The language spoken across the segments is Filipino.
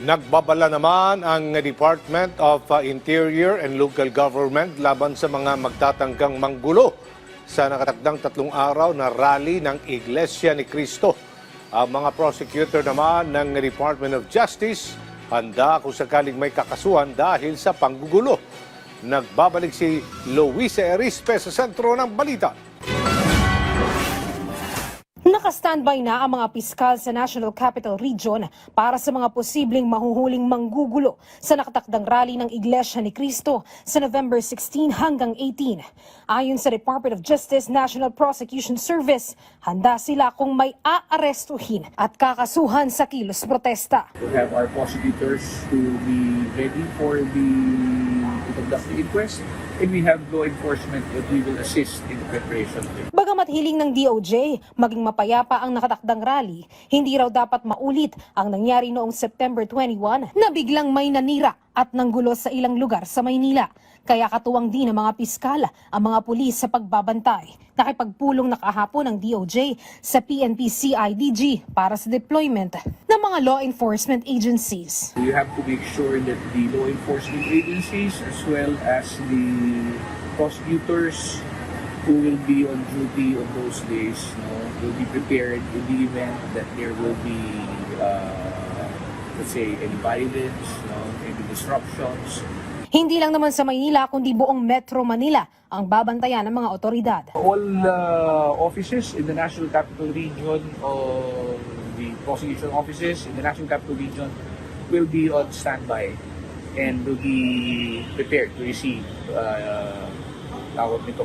Nagbabala naman ang Department of Interior and Local Government laban sa mga magtatanggang manggulo sa nakatakdang 3 araw na rally ng Iglesia ni Cristo. Ang mga prosecutor naman ng Department of Justice handa kung sakaling may kakasuhan dahil sa panggugulo. Nagbabalik si Luisa Erispe sa sentro ng balita. Naka-standby na ang mga piskal sa National Capital Region para sa mga posibleng mahuhuling manggugulo sa nakatakdang rally ng Iglesia ni Cristo sa November 16 hanggang 18. Ayon sa Department of Justice National Prosecution Service, handa sila kung may aarestuhin at kakasuhan sa kilos protesta. We have our prosecutors to be ready for to conduct the inquest, and we have law enforcement that we will assist in the preparation. Bagamat hiling ng DOJ, maging mapayapa ang nakatakdang rally, hindi raw dapat maulit ang nangyari noong September 21 na biglang may nanira at nanggulo sa ilang lugar sa Maynila. Kaya katuwang din ng mga piskal ang mga pulis sa pagbabantay. Nakipagpulong na kahapon ng DOJ sa PNP-CIDG para sa deployment ng mga law enforcement agencies. We have to make sure that the law enforcement agencies as well as the prosecutors who will be on duty on those days will be prepared in the event that there will be let's say any violence, any disruptions. Hindi lang naman sa Maynila kundi buong Metro Manila ang babantayan ng mga otoridad. All offices in the National Capital Region, the prosecution offices in the National Capital Region will be on standby and will be prepared to receive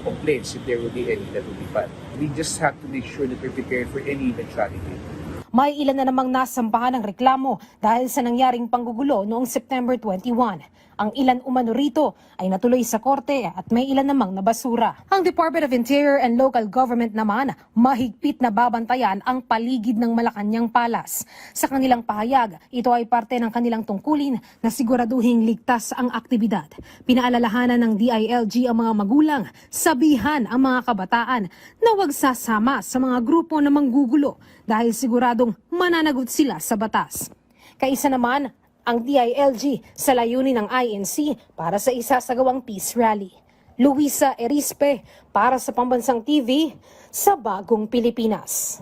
complaints if there will be any that will be filed. We just have to make sure that we're prepared for any eventuality. May ilan na namang nasampahan ng reklamo dahil sa nangyaring panggugulo noong September 21. Ang ilan umano rito ay natuloy sa korte at may ilan namang nabasura. Ang Department of Interior and Local Government naman mahigpit na babantayan ang paligid ng Malacanang Palace. Sa kanilang pahayag, ito ay parte ng kanilang tungkulin na siguraduhing ligtas ang aktibidad. Pinaalalahanan ng DILG ang mga magulang, sabihan ang mga kabataan na huwag sasama sa mga grupo na manggugulo dahil siguradong mananagot sila sa batas. Kaisa naman ang DILG sa layunin ng INC para sa isasagawang peace rally. Luisa Erispe para sa Pambansang TV sa Bagong Pilipinas.